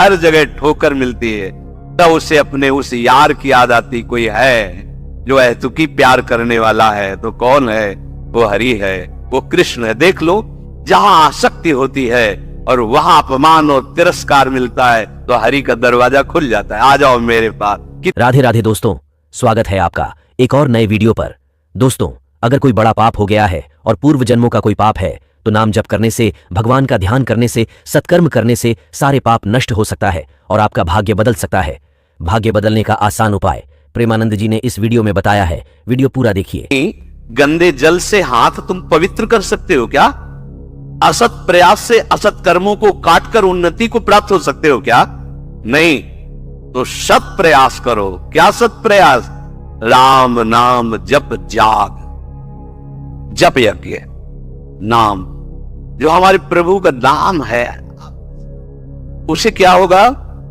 हर जगह ठोकर मिलती है, तब उसे अपने उस यार की याद आती, कोई है जो अहेतुकी प्यार करने वाला है। तो कौन है? वो हरि है, वो कृष्ण है। देख लो, जहां आसक्ति होती है और वहां अपमान और तिरस्कार मिलता है, तो हरि का दरवाजा खुल जाता है। आ जाओ मेरे पास। राधे राधे दोस्तों, स्वागत है आपका एक और नए वीडियो पर। दोस्तों, अगर कोई बड़ा पाप हो गया है और पूर्व जन्मों का कोई पाप है, तो नाम जप करने से, भगवान का ध्यान करने से, सत्कर्म करने से सारे पाप नष्ट हो सकता है और आपका भाग्य बदल सकता है। भाग्य बदलने का आसान उपाय प्रेमानंद जी ने इस वीडियो में बताया है। वीडियो पूरा देखिए। गंदे जल से हाथ तुम पवित्र कर सकते हो क्या? असत प्रयास से असत कर्मों को काटकर उन्नति को प्राप्त हो सकते हो क्या? नहीं, तो सत प्रयास करो। क्या सत प्रयास? राम नाम जप जाग, जप यज्ञ नाम, जो हमारे प्रभु का नाम है, उसे क्या होगा?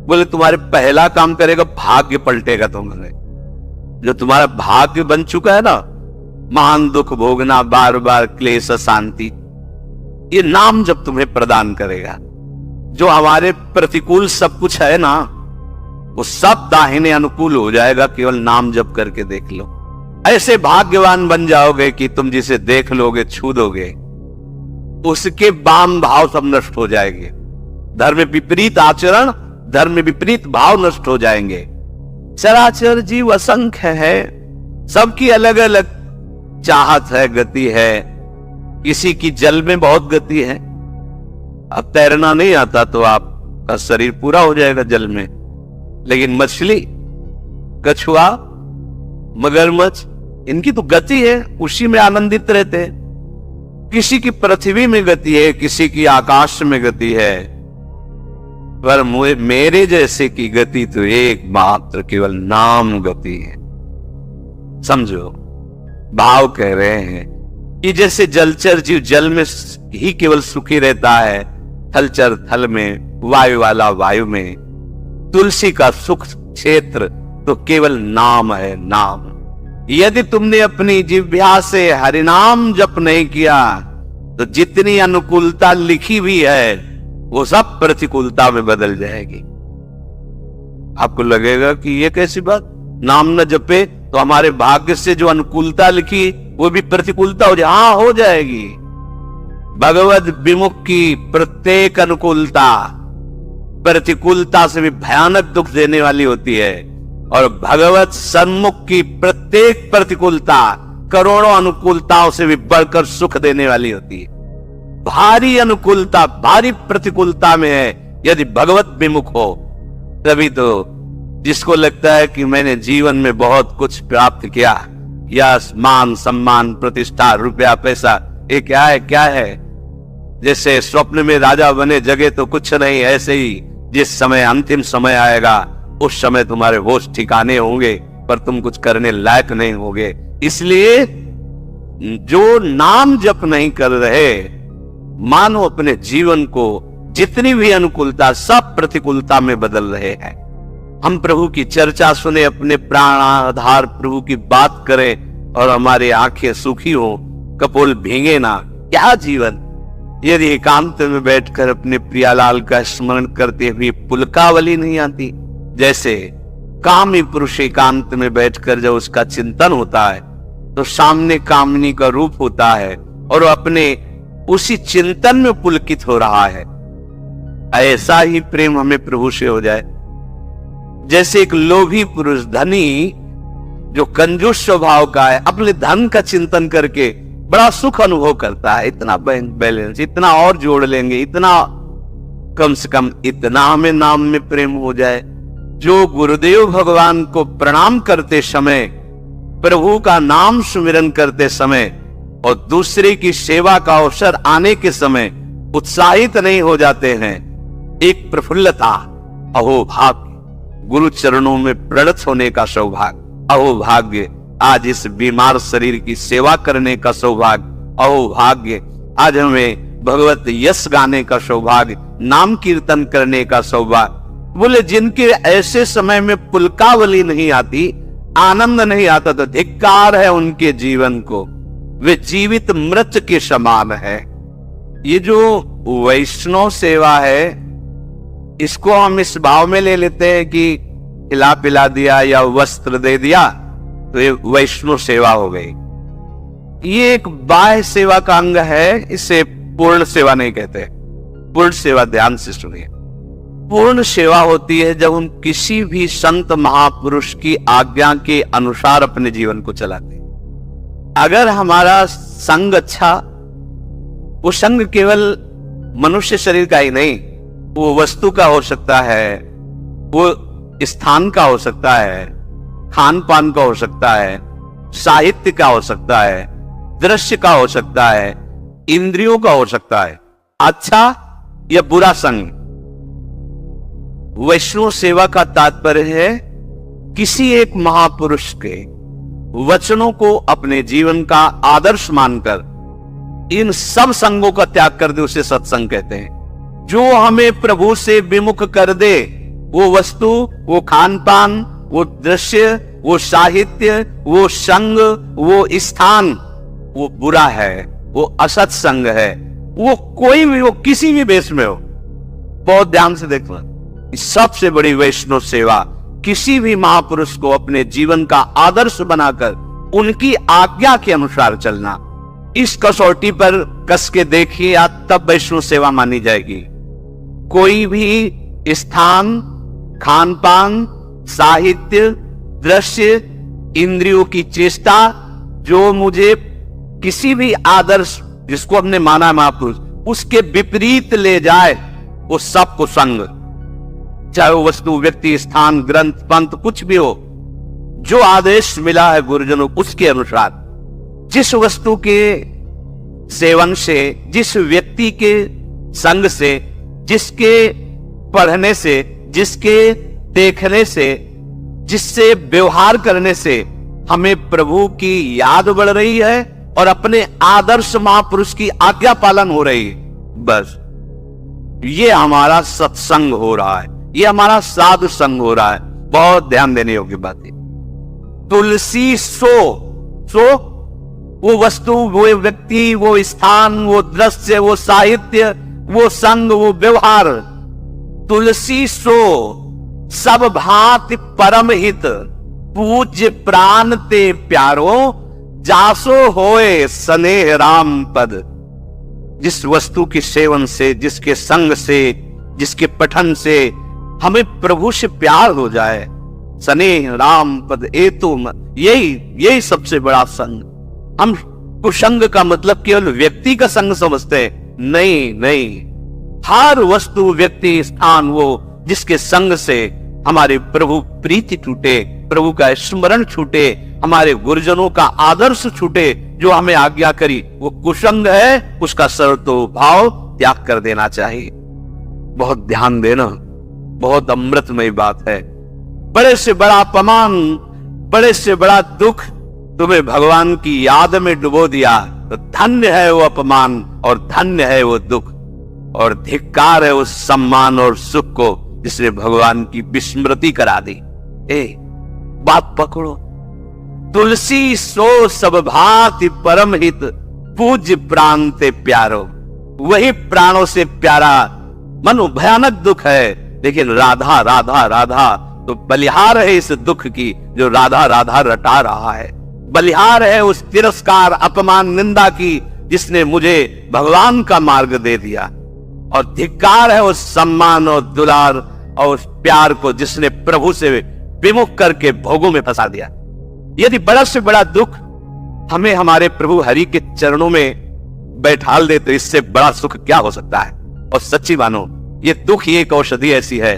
बोले तुम्हारे पहला काम करेगा, भाग्य पलटेगा तुम्हारे। जो तुम्हारा भाग्य बन चुका है ना, महान दुख भोगना, बार बार क्लेश, शांति, ये नाम जब तुम्हें प्रदान करेगा। जो हमारे प्रतिकूल सब कुछ है ना, वो सब दाहिने अनुकूल हो जाएगा। केवल नाम जप करके देख लो। ऐसे भाग्यवान बन जाओगे कि तुम जिसे देख लोगे, छू दोगे, उसके वाम भाव सब नष्ट हो जाएंगे। धर्म विपरीत आचरण, धर्म विपरीत भाव नष्ट हो जाएंगे। चराचर जीव असंख्य है, सबकी अलग अलग चाहत है, गति है। किसी की जल में बहुत गति है। अब तैरना नहीं आता तो आपका शरीर पूरा हो जाएगा जल में, लेकिन मछली, कछुआ, मगरमच्छ, इनकी तो गति है, उसी में आनंदित रहते हैं। किसी की पृथ्वी में गति है, किसी की आकाश में गति है, पर मेरे जैसे की गति तो एकमात्र केवल नाम गति है। समझो, भाव कह रहे हैं कि जैसे जलचर जीव जल में ही केवल सुखी रहता है, थलचर थल में, वायु वाला वायु में, तुलसी का सुख क्षेत्र तो केवल नाम है, नाम। यदि तुमने अपनी जिह्वा से हरिनाम जप नहीं किया, तो जितनी अनुकूलता लिखी हुई है, वो सब प्रतिकूलता में बदल जाएगी। आपको लगेगा कि ये कैसी बात, नाम न जपे तो हमारे भाग्य से जो अनुकूलता लिखी वो भी प्रतिकूलता हो जाए। हाँ, हो जाएगी। भगवद विमुख की प्रत्येक अनुकूलता प्रतिकूलता से भी भयानक दुख देने वाली होती है, और भगवत सन्मुख की प्रत्येक प्रतिकूलता करोड़ों अनुकूलताओं से भी बढ़कर सुख देने वाली होती है। भारी अनुकूलता, भारी प्रतिकूलता में है यदि भगवत विमुख हो, तभी तो जिसको लगता है कि मैंने जीवन में बहुत कुछ प्राप्त किया, यश, मान, सम्मान, प्रतिष्ठा, रुपया, पैसा, ये क्या है, क्या है? जैसे स्वप्न में राजा बने, जगह तो कुछ नहीं। ऐसे ही जिस समय अंतिम समय आएगा, उस समय तुम्हारे होश ठिकाने होंगे, पर तुम कुछ करने लायक नहीं होगे। इसलिए जो नाम जप नहीं कर रहे, मानो अपने जीवन को जितनी भी अनुकूलता सब प्रतिकूलता में बदल रहे हैं। हम प्रभु की चर्चा सुने, अपने प्राण आधार प्रभु की बात करें और हमारी आंखें सूखी हो, कपोल भीगे ना। क्या जीवन! यदि एकांत में बैठकर अपने प्रियालाल का स्मरण करते हुए पुलकावली नहीं आती, जैसे कामी पुरुष एकांत में बैठकर जब उसका चिंतन होता है, तो सामने कामिनी का रूप होता है और अपने उसी चिंतन में पुलकित हो रहा है। ऐसा ही प्रेम हमें प्रभु से हो जाए। जैसे एक लोभी पुरुष, धनी जो कंजूस स्वभाव का है, अपने धन का चिंतन करके बड़ा सुख अनुभव करता है। इतना बैंक बैलेंस, इतना और जोड़ लेंगे, इतना, कम से कम इतना हमें नाम में प्रेम हो जाए। जो गुरुदेव भगवान को प्रणाम करते समय, प्रभु का नाम सुमिरन करते समय और दूसरे की सेवा का अवसर आने के समय उत्साहित नहीं हो जाते हैं, एक प्रफुल्लता, अहो भाग्य, गुरु चरणों में प्रणत होने का सौभाग्य, अहो भाग्य, आज इस बीमार शरीर की सेवा करने का सौभाग्य, अहो भाग्य, आज हमें भगवत यश गाने का सौभाग्य, नाम कीर्तन करने का सौभाग्य। बोले जिनके ऐसे समय में पुलकावली नहीं आती, आनंद नहीं आता, तो धिक्कार है उनके जीवन को। वे जीवित मृत के समान है। ये जो वैष्णव सेवा है, इसको हम इस भाव में ले लेते हैं कि खिला पिला दिया या वस्त्र दे दिया तो ये वैष्णव सेवा हो गई। ये एक बाह्य सेवा का अंग है, इसे पूर्ण सेवा नहीं कहते। पूर्ण सेवा, ध्यान से सुनिए, पूर्ण सेवा होती है जब हम किसी भी संत महापुरुष की आज्ञा के अनुसार अपने जीवन को चलाते हैं। अगर हमारा संग अच्छा, वो संग केवल मनुष्य शरीर का ही नहीं, वो वस्तु का हो सकता है, वो स्थान का हो सकता है, खान पान का हो सकता है, साहित्य का हो सकता है, दृश्य का हो सकता है, इंद्रियों का हो सकता है, अच्छा या बुरा संग। वैष्णव सेवा का तात्पर्य है किसी एक महापुरुष के वचनों को अपने जीवन का आदर्श मानकर इन सब संगों का त्याग कर दे, उसे सत्संग कहते हैं। जो हमें प्रभु से विमुख कर दे, वो वस्तु, वो खान पान, वो दृश्य, वो साहित्य, वो संग, वो स्थान, वो बुरा है, वो असत्संग है। वो कोई भी, वो किसी भी वेश में हो, बहुत ध्यान से देखना। सबसे बड़ी वैष्णव सेवा किसी भी महापुरुष को अपने जीवन का आदर्श बनाकर उनकी आज्ञा के अनुसार चलना। इस कसौटी पर कस के देखिए, तब वैष्णव सेवा मानी जाएगी। कोई भी स्थान, खान पान, साहित्य, दृश्य, इंद्रियों की चेष्टा जो मुझे किसी भी आदर्श जिसको हमने माना महापुरुष उसके विपरीत ले जाए, वो सब कुसंग। चाहे वो वस्तु, व्यक्ति, स्थान, ग्रंथ, पंथ कुछ भी हो, जो आदेश मिला है गुरुजनों उसके अनुसार, जिस वस्तु के सेवन से, जिस व्यक्ति के संग से, जिसके पढ़ने से, जिसके देखने से, जिससे व्यवहार करने से हमें प्रभु की याद बढ़ रही है और अपने आदर्श महापुरुष की आज्ञा पालन हो रही है, बस ये हमारा सत्संग हो रहा है, ये हमारा साधु संग हो रहा है। बहुत ध्यान देने योग्य बात है। तुलसी सो वो वस्तु, वो व्यक्ति, वो स्थान, वो दृश्य, वो साहित्य, वो संग, वो व्यवहार। तुलसी सो सब भांति परम हित, पूज्य प्राण ते प्यारो, जासो होए स्नेह राम पद। जिस वस्तु के सेवन से, जिसके संग से, जिसके पठन से हमें प्रभु से प्यार हो जाए, स्नेह राम पद एतु, यही सबसे बड़ा संग। हम कुसंग का मतलब केवल व्यक्ति का संग समझते हैं, नहीं। हर वस्तु, व्यक्ति, स्थान, वो जिसके संग से हमारे प्रभु प्रीति छूटे, प्रभु का स्मरण छूटे, हमारे गुरुजनों का आदर्श छूटे, जो हमें आज्ञा करी, वो कुसंग है। उसका सर्वतो भाव त्याग कर देना चाहिए। बहुत ध्यान देना, बहुत अमृतमय बात है। बड़े से बड़ा अपमान, बड़े से बड़ा दुख तुम्हें भगवान की याद में डुबो दिया, तो धन्य है वो अपमान और धन्य है वो दुख, और धिक्कार है उस सम्मान और सुख को जिसने भगवान की विस्मृति करा दी। बात पकड़ो। तुलसी सो सब भांति परम हित, पूज्य प्राण ते प्यारो। वही प्राणों से प्यारा। मनो भयानक दुख है, लेकिन राधा राधा राधा तो बलिहार है इस दुख की, जो राधा राधा रटा रहा है। बलिहार है उस तिरस्कार, अपमान, निंदा की, जिसने मुझे भगवान का मार्ग दे दिया। और धिक्कार है उस सम्मान और दुलार और उस प्यार को, जिसने प्रभु से विमुख करके भोगों में फंसा दिया। यदि बड़ा से बड़ा दुख हमें हमारे प्रभु हरि के चरणों में बैठाल दे, तो इससे बड़ा सुख क्या हो सकता है। और सच्ची मानो, ये दुख ही एक औषधि ऐसी है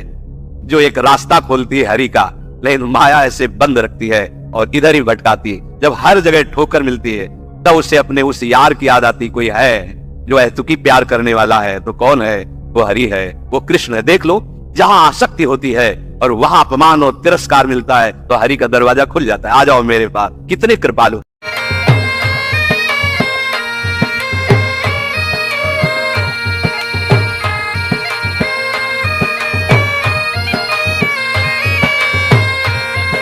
जो एक रास्ता खोलती है हरि का, लेकिन माया ऐसे बंद रखती है और इधर ही भटकाती है। जब हर जगह ठोकर मिलती है, तब उसे अपने उस यार की याद आती, कोई है जो अहेतुकी प्यार करने वाला है। तो कौन है? वो हरि है, वो कृष्ण है। देख लो, जहां आसक्ति होती है और वहां अपमान और तिरस्कार मिलता है, तो हरि का दरवाजा खुल जाता है। आ जाओ मेरे पास, कितने कृपालु।